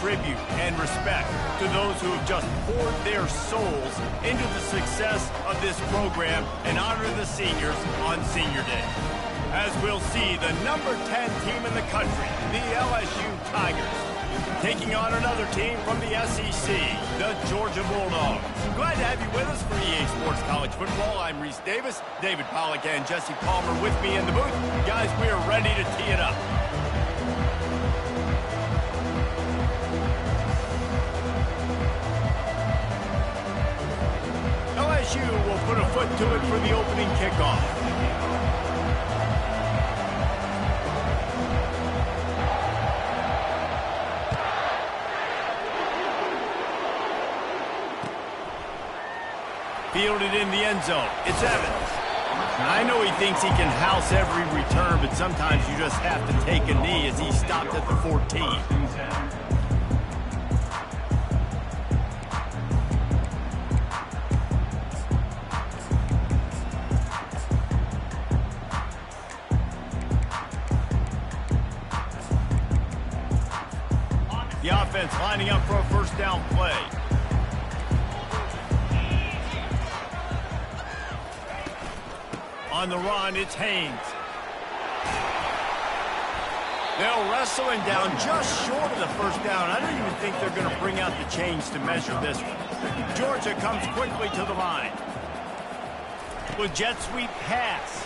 tribute and respect to those who have just poured their souls into the success of this program and honor the seniors on Senior Day. As we'll see, the number 10 team in the country, the LSU Tigers, taking on another team from the SEC, the Georgia Bulldogs. Glad to have you with us for EA Sports College Football. I'm Reese Davis, David Pollack, and Jesse Palmer with me in the booth. Guys, we are ready to tee it up. LSU will put a foot to it for the opening kickoff. Fielded in the end zone. It's Evans. I know he thinks he can house every return, but sometimes you just have to take a knee as he stopped at the 14. The offense lining up for a first down play. On the run, it's Haynes. They'll wrestle him down just short of the first down. I don't even think they're going to bring out the chains to measure this one. Georgia comes quickly to the line. With jet sweep pass.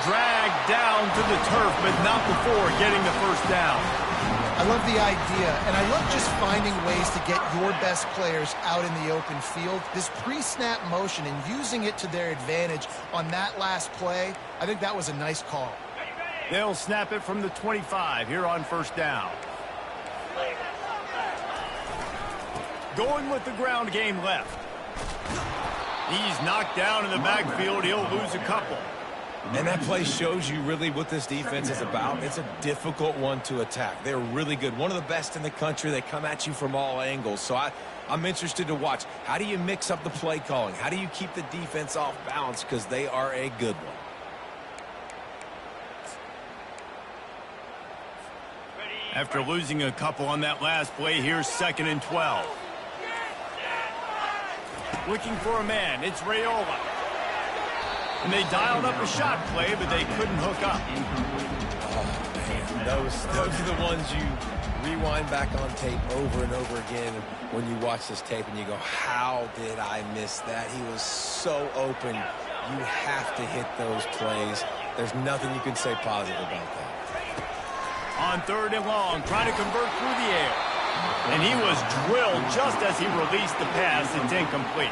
Dragged down to the turf, but not before getting the first down. I love the idea, and I love just finding ways to get your best players out in the open field. This pre-snap motion and using it to their advantage on that last play, I think that was a nice call. They'll snap it from the 25 here on first down. Going with the ground game left. He's knocked down in the backfield. He'll lose a couple. And that play shows you really what this defense is about. It's a difficult one to attack. They're really good. One of the best in the country. They come at you from all angles. So I'm interested to watch. How do you mix up the play calling? How do you keep the defense off balance? Because they are a good one. After losing a couple on that last play, here's 2nd and 12. Looking for a man. It's Raiola. And they dialed up a shot play, but they couldn't hook up. Oh, man. Those are the ones you rewind back on tape over and over again when you watch this tape and you go, how did I miss that? He was so open. You have to hit those plays. There's nothing you can say positive about that. On 3rd and long, trying to convert through the air. And he was drilled just as he released the pass. It's incomplete.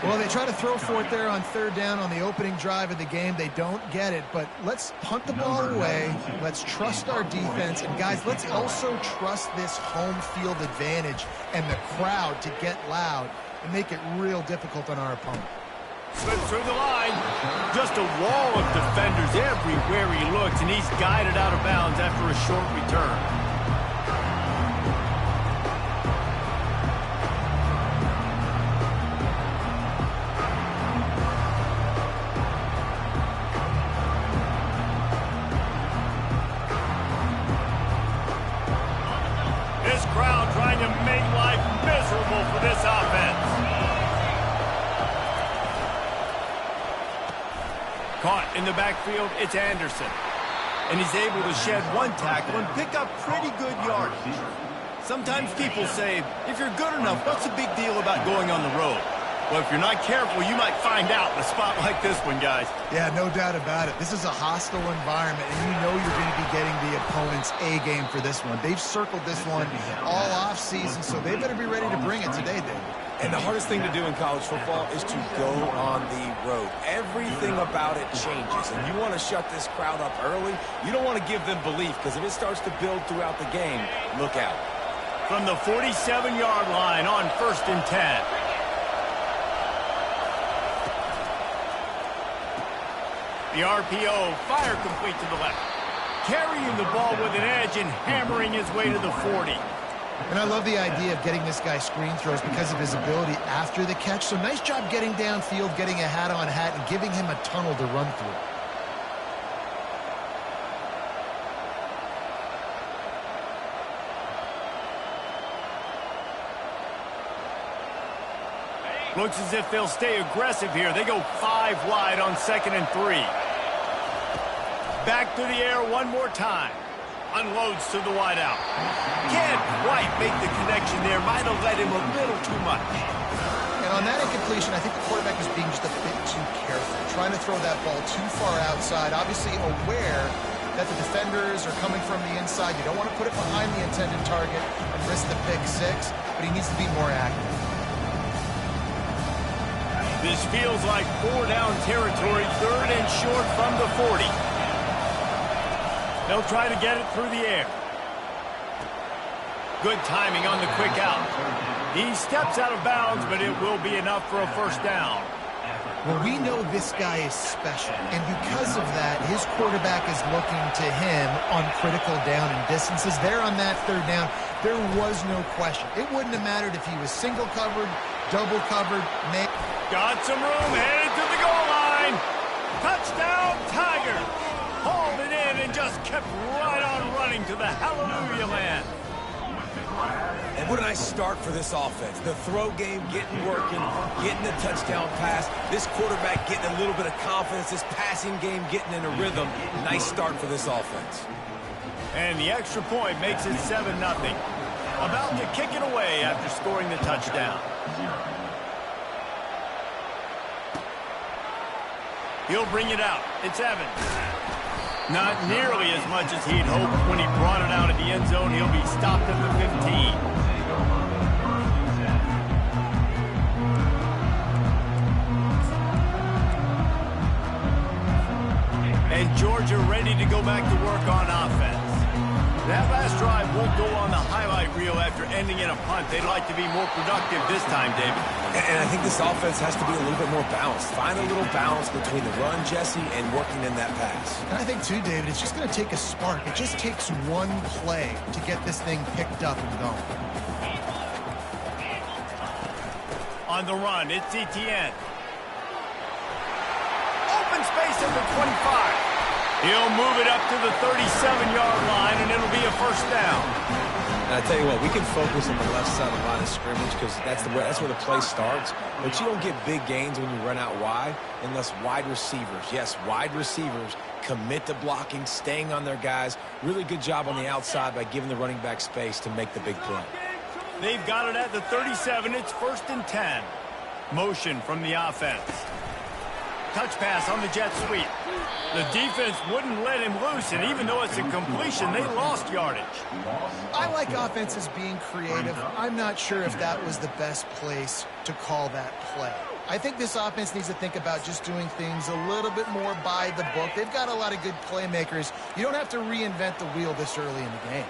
Well, they try to throw for it there on 3rd down on the opening drive of the game. They don't get it, but let's punt the ball away. Let's trust our defense. And, guys, let's also trust this home field advantage and the crowd to get loud and make it real difficult on our opponent. Slips through the line. Just a wall of defenders everywhere he looks, and he's guided out of bounds after a short return. This crowd trying to make life miserable for this offense. Caught in the backfield, it's Anderson. And he's able to shed one tackle and pick up pretty good yardage. Sometimes people say, if you're good enough, what's the big deal about going on the road? Well, if you're not careful, you might find out in a spot like this one, guys. Yeah, no doubt about it. This is a hostile environment, and you know you're going to be getting the opponent's A game for this one. They've circled this one all offseason, so they better be ready to bring it today, Dave. And the hardest thing to do in college football is to go on the road. Everything about it changes, and you want to shut this crowd up early. You don't want to give them belief, because if it starts to build throughout the game, look out. From the 47-yard line on 1st and 10. The RPO, fire complete to the left. Carrying the ball with an edge and hammering his way to the 40. And I love the idea of getting this guy screen throws because of his ability after the catch. So nice job getting downfield, getting a hat-on-hat, and giving him a tunnel to run through. Looks as if they'll stay aggressive here. They go 5 wide on 2nd and 3. Back to the air one more time. Unloads to the wideout. Can't quite make the connection there. Might have led him a little too much. And on that incompletion, I think the quarterback is being just a bit too careful, trying to throw that ball too far outside, obviously aware that the defenders are coming from the inside. You don't want to put it behind the intended target and risk the pick 6, but he needs to be more accurate. This feels like 4-down territory, 3rd and short from the 40. They'll try to get it through the air. Good timing on the quick out. He steps out of bounds, but it will be enough for a 1st down. Well, we know this guy is special, and because of that, his quarterback is looking to him on critical down and distances. There on that 3rd down, there was no question. It wouldn't have mattered if he was single covered, double covered. Got some room, headed to the goal line. Touchdown, Tiger. Hauled it in and just kept right on running to the hallelujah land. And what a nice start for this offense. The throw game getting working, getting the touchdown pass. This quarterback getting a little bit of confidence. This passing game getting in a rhythm. Nice start for this offense. And the extra point makes it 7-0. About to kick it away after scoring the touchdown. He'll bring it out. It's Evans. Not nearly as much as he'd hoped when he brought it out of the end zone. He'll be stopped at the 15. And Georgia ready to go back to work on offense. That last drive won't go on the highlight reel after ending in a punt. They'd like to be more productive this time, David. And I think this offense has to be a little bit more balanced. Find a little balance between the run, Jesse, and working in that pass. And I think, too, David, it's just going to take a spark. It just takes one play to get this thing picked up and going. On the run, it's Etienne. Open space at the 25. He'll move it up to the 37-yard line, and it'll be a 1st down. And I tell you what, we can focus on the left side of the line of scrimmage because that's where the play starts. But you don't get big gains when you run out wide unless wide receivers, yes, wide receivers, commit to blocking, staying on their guys. Really good job on the outside by giving the running back space to make the big play. They've got it at the 37. It's 1st and 10. Motion from the offense. Touch pass on the jet sweep. The defense wouldn't let him loose, and even though it's a completion, they lost yardage. I like offenses being creative. I'm not sure if that was the best place to call that play. I think this offense needs to think about just doing things a little bit more by the book. They've got a lot of good playmakers. You don't have to reinvent the wheel this early in the game.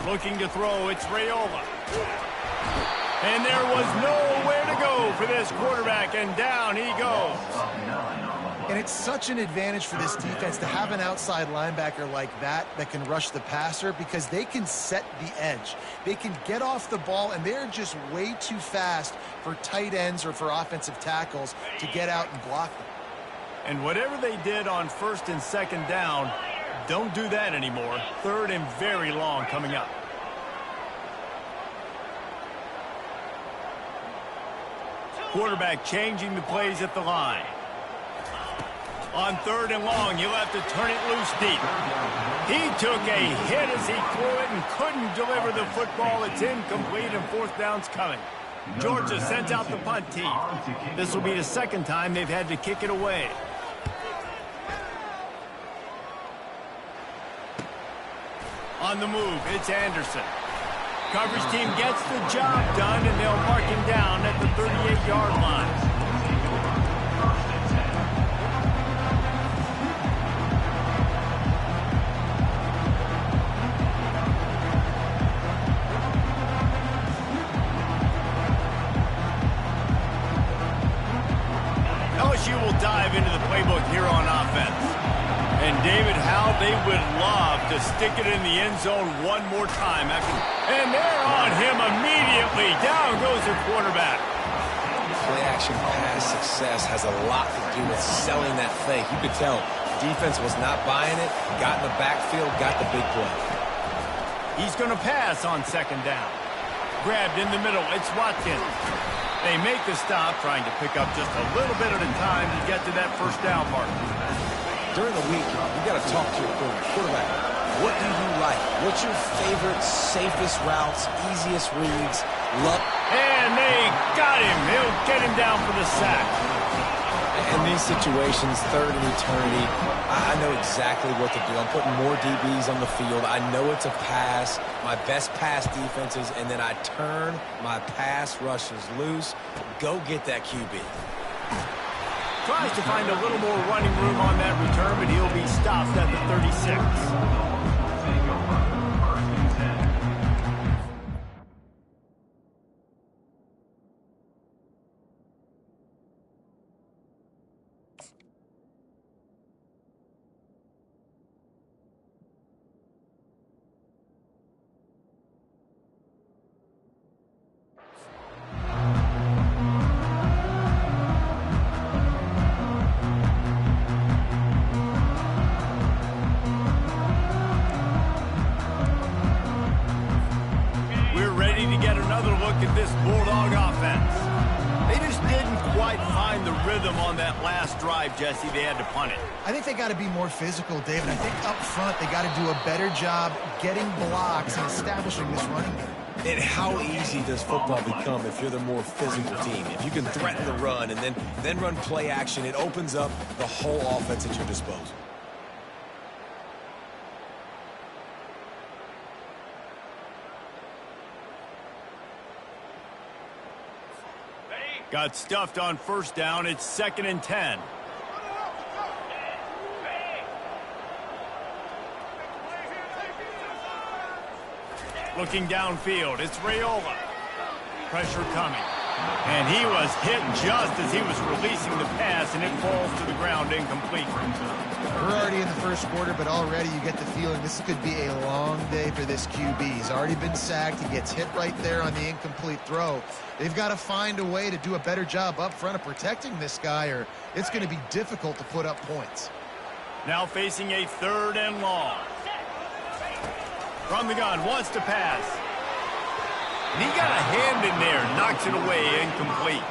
Looking to throw, it's Raiola. And there was nowhere to go for this quarterback, and down he goes. And it's such an advantage for this defense to have an outside linebacker like that can rush the passer because they can set the edge. They can get off the ball, and they're just way too fast for tight ends or for offensive tackles to get out and block them. And whatever they did on 1st and 2nd down, don't do that anymore. 3rd and very long coming up. Quarterback changing the plays at the line. On 3rd and long, he'll have to turn it loose deep. He took a hit as he threw it and couldn't deliver the football. It's incomplete, and 4th down's coming. Georgia sends out the punt team. This will be the 2nd time they've had to kick it away. On the move, it's Anderson. Coverage team gets the job done, and they'll mark him down at the 38-yard line. LSU will dive into the playbook here on offense. And David, how they would love to stick it in the end zone one more time. And they're on him immediately. Down goes the quarterback. Play action pass success has a lot to do with selling that fake. You could tell defense was not buying it, got in the backfield, got the big play. He's going to pass on second down. Grabbed in the middle. It's Watkins. They make the stop, trying to pick up just a little bit at a time to get to that first down mark. During the week, you got to talk to your quarterback. What do you like? What's your favorite, safest routes, easiest reads? And they got him. He'll get him down for the sack. In these situations, third and eternity, I know exactly what to do. I'm putting more DBs on the field. I know it's a pass, my best pass defenses, and then I turn my pass rushers loose. Go get that QB. Tries to find a little more running room on that return, but he'll be stopped at the 36. At this Bulldog offense. They just didn't quite find the rhythm on that last drive, Jesse. They had to punt it. I think they got to be more physical, David. I think up front they got to do a better job getting blocks and establishing this running game. And how easy does football become if you're the more physical team? If you can threaten the run and then run play action, it opens up the whole offense at your disposal. Got stuffed on first down. It's 2nd and 10. Looking downfield, it's Raiola. Pressure coming. And he was hit just as he was releasing the pass, and it falls to the ground incomplete. We're already in the first quarter, but already you get the feeling this could be a long day for this QB. He's already been sacked. He gets hit right there on the incomplete throw. They've got to find a way to do a better job up front of protecting this guy, or it's going to be difficult to put up points. Now facing a 3rd and long. From the gun, wants to pass. And he got a hand in there, knocks it away, incomplete.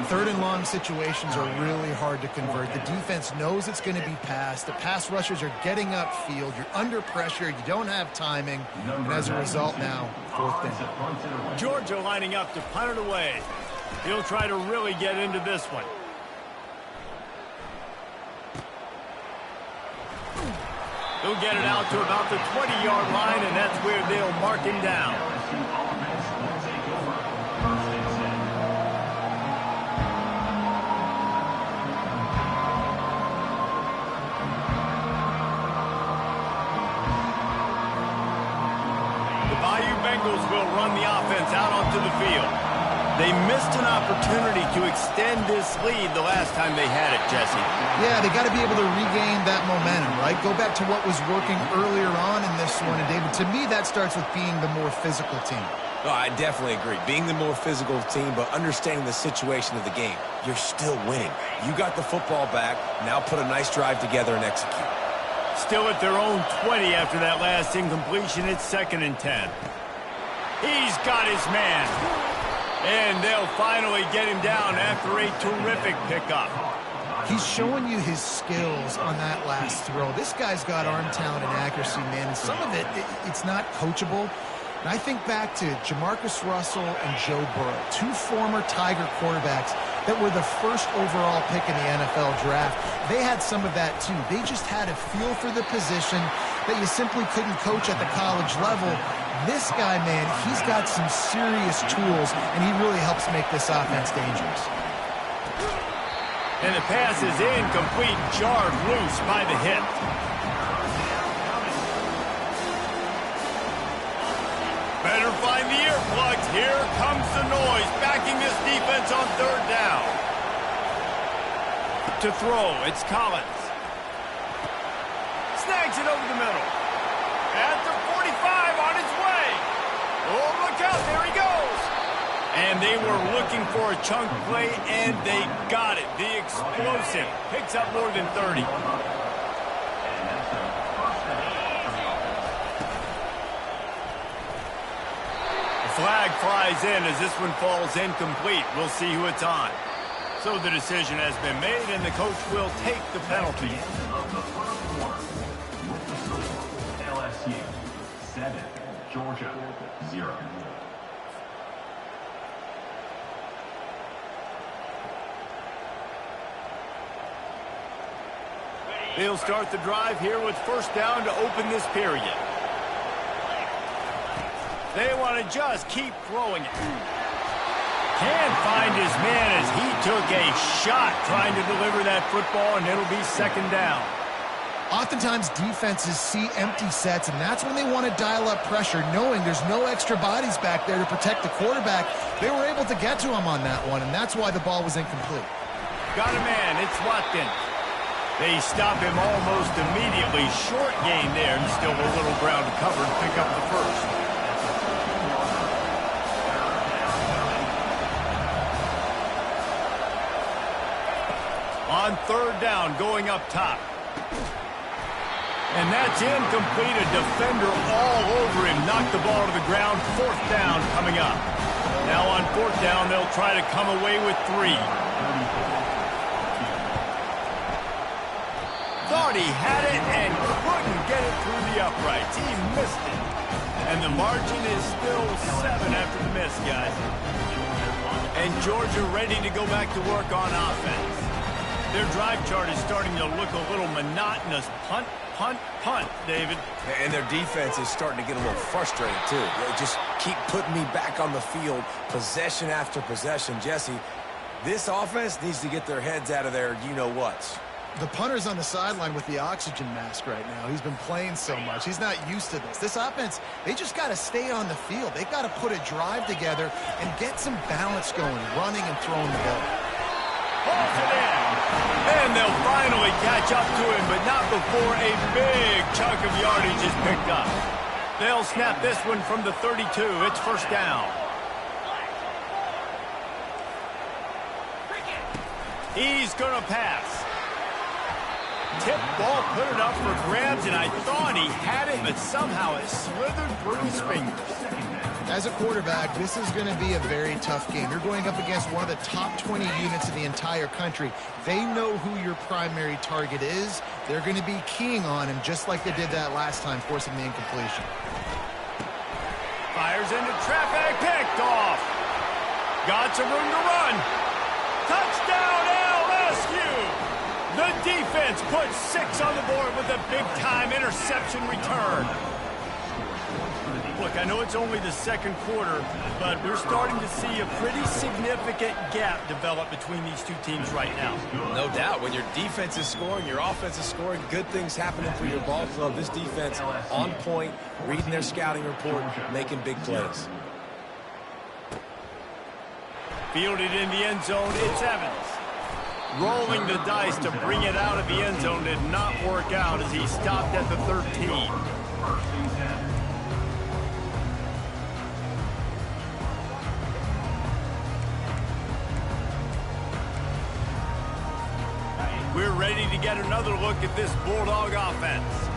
3rd and long situations are really hard to convert. The defense knows it's going to be passed. The pass rushers are getting upfield. You're under pressure. You don't have timing. And as a result now, 4th down. Georgia lining up to punt it away. He'll try to really get into this one. He'll get it out to about the 20-yard line, and that's where they'll mark him down. The Bayou Bengals will run the offense out onto the field. They missed an opportunity to extend this lead the last time they had it, Jesse. Yeah, they got to be able to regain that momentum, right? Go back to what was working earlier on in this one. And, David, to me, that starts with being the more physical team. Oh, I definitely agree. Being the more physical team, but understanding the situation of the game. You're still winning. You got the football back. Now put a nice drive together and execute. Still at their own 20 after that last incompletion. It's 2nd and 10. He's got his man. And they'll finally get him down after a terrific pickup. He's showing you his skills on that last throw. This guy's got arm talent and accuracy, man. And some of it's not coachable. And I think back to Jamarcus Russell and Joe Burrow, 2 former Tiger quarterbacks that were the first overall pick in the NFL draft. They had some of that, too. They just had a feel for the position that you simply couldn't coach at the college level. This guy, man, he's got some serious tools, and he really helps make this offense dangerous. And the pass is incomplete, jarred loose by the hit. Better find the earplugs. Here comes the noise, backing this defense on 3rd down. To throw, it's Collins. Snags it over the middle. At the 45, on its way. Oh, look out, there he goes. And they were looking for a chunk play, and they got it. The explosive picks up more than 30. flag flies in as this one falls incomplete. We'll see who it's on. So the decision has been made, and the coach will take the penalty. LSU 7, Georgia 0. They'll start the drive here with first down to open this period. They want to just keep throwing it. Can't find his man as he took a shot trying to deliver that football, and it'll be second down. Oftentimes, defenses see empty sets, and that's when they want to dial up pressure, knowing there's no extra bodies back there to protect the quarterback. They were able to get to him on that one, and that's why the ball was incomplete. Got a man. It's Watkins. They stop him almost immediately. Short gain there, and still a little ground to cover to pick up the first. On third down, going up top. And that's incomplete. A defender all over him. Knocked the ball to the ground. Fourth down coming up. Now on fourth down, they'll try to come away with 3. Thought he had it and couldn't get it through the uprights. He missed it. And the margin is still 7 after the miss, guys. And Georgia ready to go back to work on offense. Their drive chart is starting to look a little monotonous. Punt, punt, punt, David. And their defense is starting to get a little frustrated, too. They just keep putting me back on the field, possession after possession. Jesse, this offense needs to get their heads out of their you-know-whats. The punter's on the sideline with the oxygen mask right now. He's been playing so much. He's not used to this. This offense, they just got to stay on the field. They've got to put a drive together and get some balance going, running and throwing the ball. Pulls it in. And they'll finally catch up to him, but not before a big chunk of yardage is picked up. They'll snap this one from the 32. It's first down. He's going to pass. Tip ball, put it up for grabs, and I thought he had it, but somehow it slithered through his fingers. As a quarterback, this is going to be a very tough game. You're going up against one of the top 20 units in the entire country. They know who your primary target is. They're going to be keying on him just like they did that last time, forcing the incompletion. Fires into traffic, picked off. Got some room to run. Touchdown, LSU! The defense puts 6 on the board with a big-time interception return. Look, I know it's only the second quarter, but we're starting to see a pretty significant gap develop between these two teams right now. No doubt. When your defense is scoring, your offense is scoring, good things happening for your ball club. This defense on point, reading their scouting report, making big plays. Fielded in the end zone, it's Evans. Rolling the dice to bring it out of the end zone did not work out as he stopped at the 13. We're ready to get another look at this Bulldog offense.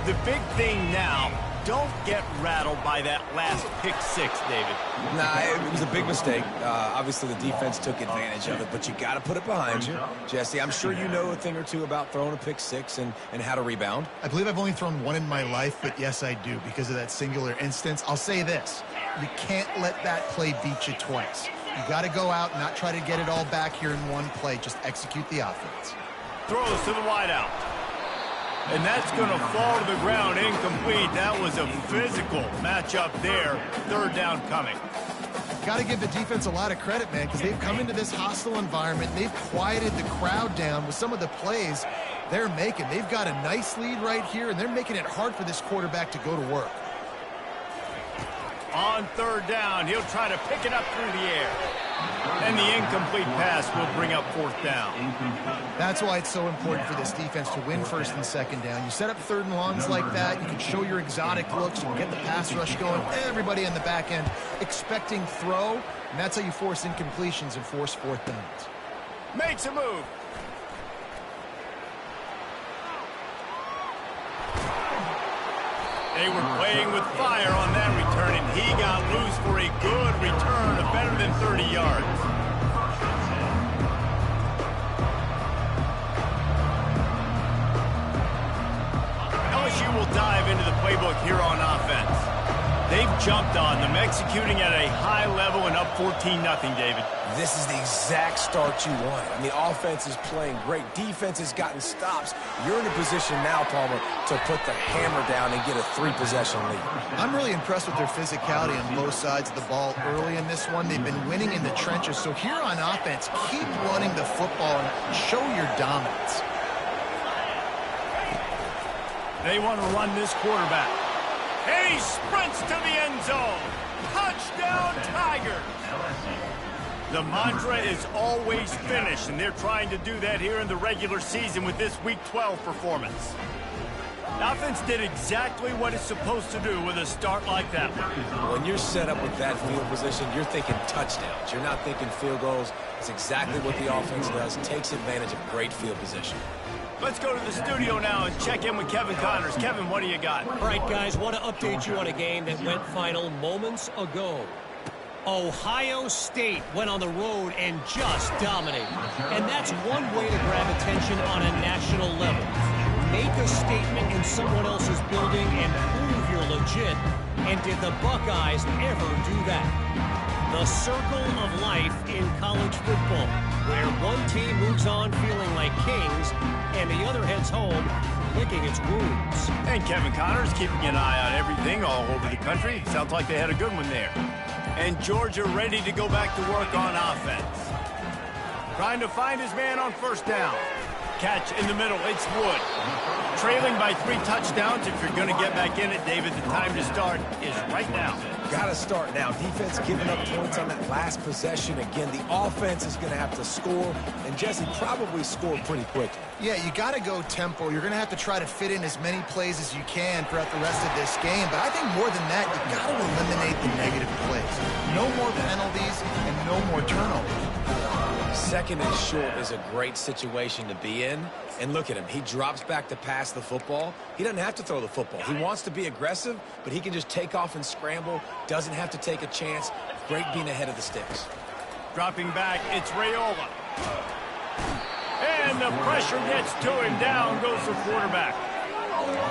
The big thing now, don't get rattled by that last pick-6, David. Nah, it was a big mistake. Obviously, the defense took advantage of it, but you got to put it behind you. Jesse, I'm sure you know a thing or two about throwing a pick-6 and how to rebound. I believe I've only thrown one in my life, but yes, I do because of that singular instance. I'll say this. You can't let that play beat you twice. You got to go out and not try to get it all back here in one play. Just execute the offense. Throws to the wideout. And that's going to fall to the ground incomplete. That was a physical matchup there. Third down coming. Got to give the defense a lot of credit, man, because they've come into this hostile environment. They've quieted the crowd down with some of the plays they're making. They've got a nice lead right here, and they're making it hard for this quarterback to go to work. On third down, he'll try to pick it up through the air. And the incomplete pass will bring up fourth down. That's why it's so important for this defense to win first and second down. You set up third and longs like that, you can show your exotic looks, you can get the pass rush going, everybody in the back end expecting throw, and that's how you force incompletions and force fourth downs. Makes a move. They were playing with fire on that return, and he got loose for a good return of better than 30 yards. LSU will dive into the playbook here on offense. They've jumped on them, executing at a high level and up 14-0, David. This is the exact start you want. I mean, offense is playing great. Defense has gotten stops. You're in a position now, Palmer, to put the hammer down and get a 3-possession lead. I'm really impressed with their physicality on both sides of the ball early in this one. They've been winning in the trenches. So here on offense, keep running the football and show your dominance. They want to run this quarterback. And he sprints to the end zone. Touchdown, Tigers. The mantra is always finish, and they're trying to do that here in the regular season with this Week 12 performance. The offense did exactly what it's supposed to do with a start like that one. When you're set up with that field position, you're thinking touchdowns. You're not thinking field goals. It's exactly what the offense does. Takes advantage of great field position. Let's go to the studio now and check in with Kevin Connors. Kevin, what do you got? All right, guys, want to update you on a game that went final moments ago. Ohio State went on the road and just dominated. And that's one way to grab attention on a national level. Make a statement in someone else's building and prove you're legit. And did the Buckeyes ever do that? The circle of life in college football, where one team moves on feeling like kings and the other heads home licking its wounds. And Kevin Connors keeping an eye on everything all over the country. Sounds like they had a good one there. And Georgia ready to go back to work on offense. Trying to find his man on first down. Catch in the middle, it's Wood. Trailing by 3 touchdowns. If you're going to get back in it, David, the time to start is right now. Got to start now. Defense giving up points on that last possession. Again, the offense is going to have to score, and Jesse probably scored pretty quickly. Yeah, you got to go tempo. You're going to have to try to fit in as many plays as you can throughout the rest of this game. But I think more than that, you've got to eliminate the negative plays. No more penalties and no more turnovers. Second and short is a great situation to be in. And look at him. He drops back to pass the football. He doesn't have to throw the football. He wants to be aggressive, but he can just take off and scramble. Doesn't have to take a chance. Great being ahead of the sticks. Dropping back, it's Raiola. And the pressure gets to him. Down goes the quarterback.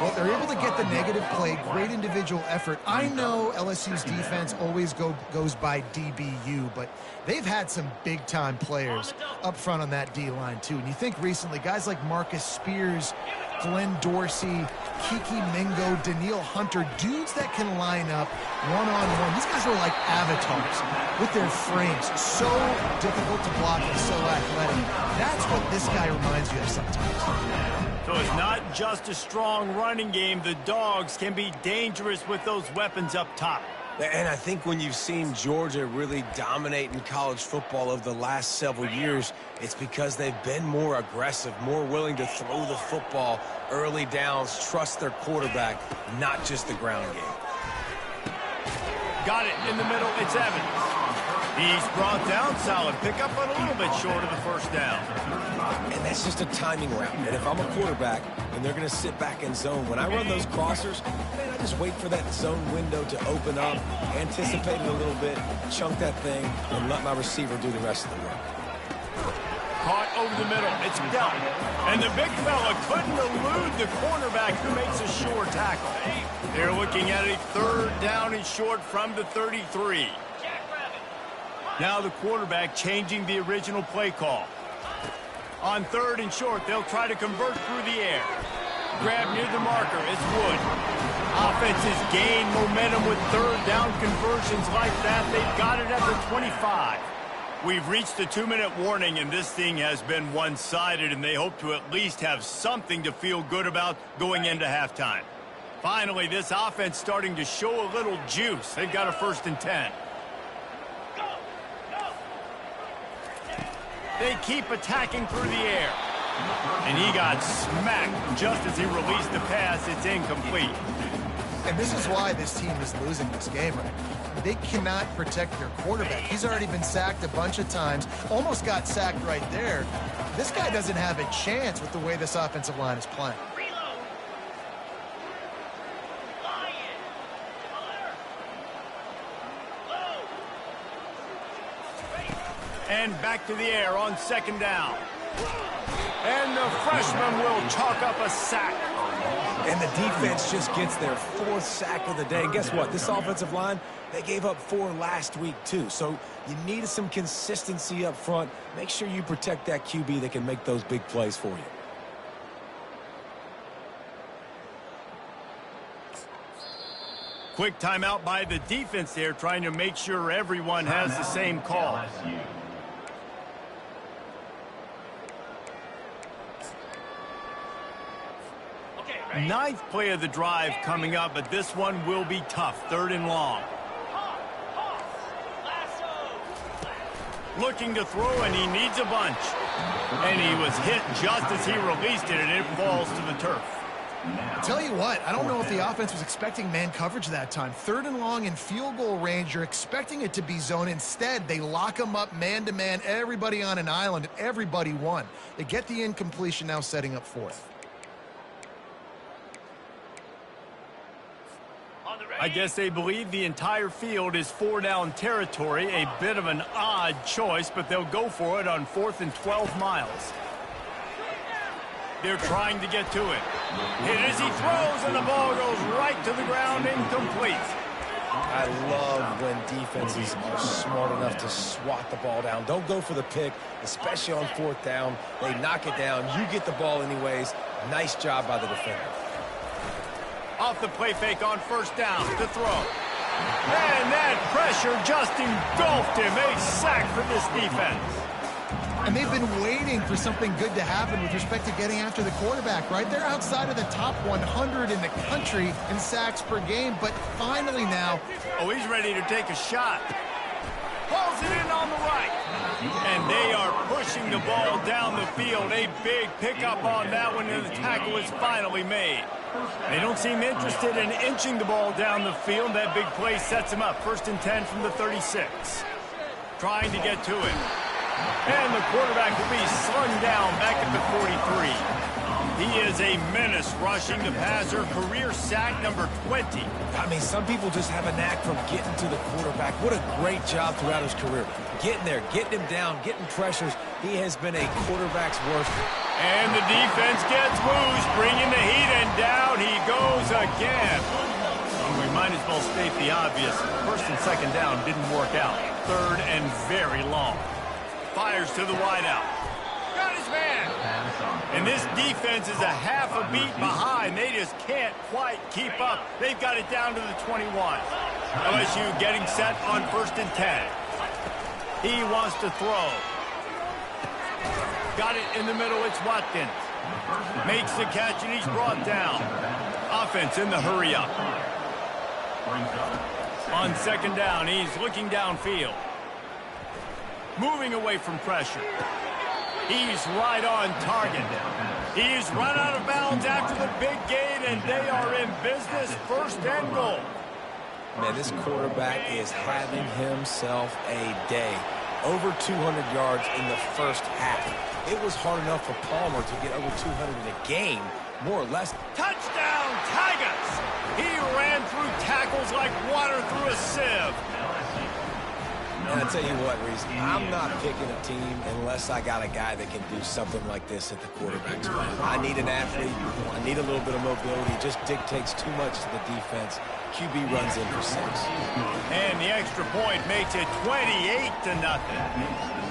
Well, they're able to get the negative play, great individual effort. I know LSU's defense always goes by DBU, but they've had some big-time players up front on that D-line, too. And you think recently, guys like Marcus Spears, Glenn Dorsey, Kiki Mingo, Daniil Hunter, dudes that can line up one-on-one. These guys are like avatars with their frames. So difficult to block and so athletic. That's what this guy reminds you of sometimes. So it's not just a strong running game. The Dogs can be dangerous with those weapons up top. And I think when you've seen Georgia really dominate in college football over the last several years, it's because they've been more aggressive, more willing to throw the football early downs, trust their quarterback, not just the ground game. Got it in the middle. It's Evans. He's brought down. Solid pickup, but a little bit short of the first down. And that's just a timing route. And if I'm a quarterback and they're going to sit back in zone, when I run those crossers, man, I just wait for that zone window to open up, anticipate it a little bit, chunk that thing, and let my receiver do the rest of the work. Caught over the middle. It's dealt. And the big fella couldn't elude the cornerback who makes a sure tackle. They're looking at a third down and short from the 33. Now the quarterback changing the original play call. On third and short, they'll try to convert through the air. Grab near the marker, it's Wood. Offenses gain momentum with third down conversions like that. They've got it at the 25. We've reached the 2-minute warning, and this thing has been one-sided, and they hope to at least have something to feel good about going into halftime. Finally, this offense starting to show a little juice. They've got a 1st and 10. They keep attacking through the air. And he got smacked just as he released the pass. It's incomplete. And this is why this team is losing this game right now. They cannot protect their quarterback. He's already been sacked a bunch of times. Almost got sacked right there. This guy doesn't have a chance with the way this offensive line is playing. And back to the air on second down. And the freshman will chalk up a sack. And the defense just gets their 4th sack of the day. And guess what? This offensive line, they gave up 4 last week too. So you need some consistency up front. Make sure you protect that QB that can make those big plays for you. Quick timeout by the defense there, trying to make sure everyone has the same call. Ninth play of the drive coming up, but this one will be tough. 3rd and long. Looking to throw, and he needs a bunch. And he was hit just as he released it, and it falls to the turf. I'll tell you what, I don't know if the offense was expecting man coverage that time. 3rd and long in field goal range, you're expecting it to be zone. Instead, they lock them up man-to-man, everybody on an island, and everybody won. They get the incompletion, now setting up 4th. I guess they believe the entire field is 4-down territory. A bit of an odd choice, but they'll go for it on 4th and 12 miles. They're trying to get to it. Hit as he throws, and the ball goes right to the ground, incomplete. I love when defenses are smart enough to swat the ball down. Don't go for the pick, especially on 4th down. They knock it down. You get the ball anyways. Nice job by the defender. Off the play fake on 1st down to throw. And that pressure just engulfed him. A sack for this defense. And they've been waiting for something good to happen with respect to getting after the quarterback, right? They're outside of the top 100 in the country in sacks per game, but finally now. Oh, he's ready to take a shot. Pulls it in on the right. And they are pushing the ball down the field. A big pickup on that one, and the tackle is finally made. They don't seem interested in inching the ball down the field. That big play sets him up. 1st and 10 from the 36. Trying to get to it. And the quarterback will be slung down back at the 43. He is a menace rushing the passer. Career sack number 20. I mean, some people just have a knack from getting to the quarterback. What a great job throughout his career. Getting there, getting him down, getting pressures. He has been a quarterback's worst. And the defense gets loose, bringing the heat, and down he goes again. We might as well state the obvious. 1st and 2nd down didn't work out. 3rd and very long. Fires to the wideout. Got his man. And this defense is a half a beat behind. They just can't quite keep up. They've got it down to the 21. LSU getting set on 1st and 10. He wants to throw. Got it in the middle. It's Watkins. Makes the catch, and he's brought down. Offense in the hurry up. On 2nd down, he's looking downfield. Moving away from pressure. He's right on target. He's run out of bounds after the big gain, and they are in business. 1st and goal. Man, this quarterback is having himself a day. Over 200 yards in the 1st half. It was hard enough for Palmer to get over 200 in a game, more or less. Touchdown, Tigers! He ran through tackles like water through a sieve. And I tell you what, Reese, I'm not picking a team unless I got a guy that can do something like this at the quarterback spot. I need an athlete. I need a little bit of mobility. It just dictates too much to the defense. QB runs in for 6. And the extra point makes it 28-0.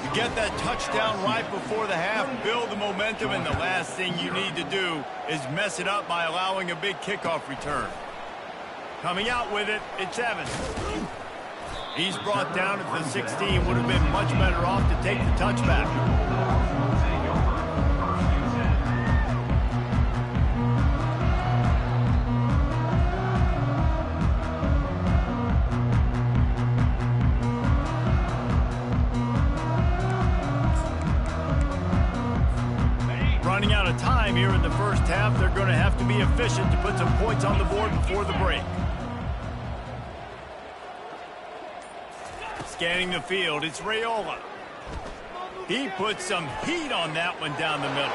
You get that touchdown right before the half, build the momentum, and the last thing you need to do is mess it up by allowing a big kickoff return. Coming out with it, it's Evans. He's brought down at the 16. Would have been much better off to take the touchback. Running out of time here in the 1st half. They're going to have to be efficient to put some points on the board before the break. Scanning the field, it's Raiola. He puts some heat on that one down the middle.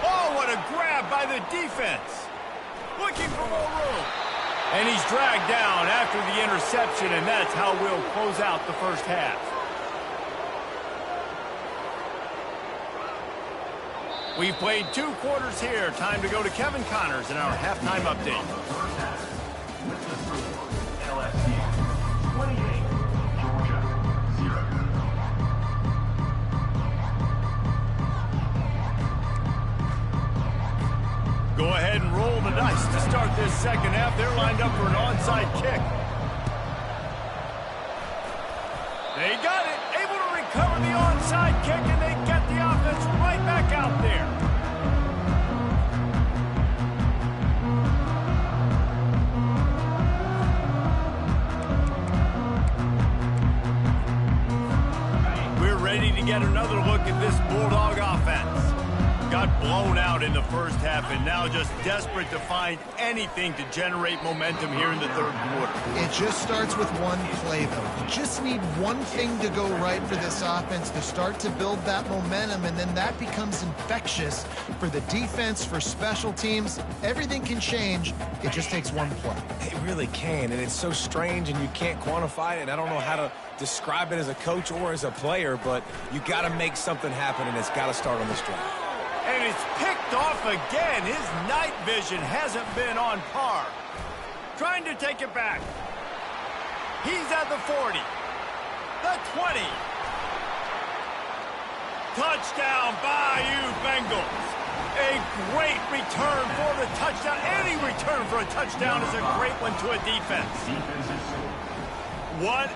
Oh, what a grab by the defense. Looking for more room. And he's dragged down after the interception, and that's how we'll close out the 1st half. We've played 2 quarters here. Time to go to Kevin Connors in our halftime update. First half. With the score, LSU 28, Georgia 0. Go ahead and roll the dice to start this second half. They're lined up for an onside kick. They got it. Able to recover the onside kick, and they get the offense right back out there. We're ready to get another look at this Bulldog offense. Got blown out in the first half and now just desperate to find anything to generate momentum here in the third quarter. It just starts with one play, though. You just need one thing to go right for this offense to start to build that momentum, and then that becomes infectious for the defense, for special teams. Everything can change. It just takes one play. It really can, and it's so strange, and you can't quantify it, and I don't know how to describe it as a coach or as a player, but you got to make something happen, and it's got to start on this drive. And it's picked off again. His night vision hasn't been on par. Trying to take it back. He's at the 40. The 20. Touchdown, Bayou Bengals. A great return for the touchdown. Any return for a touchdown is a great one to a defense. Defensive score. What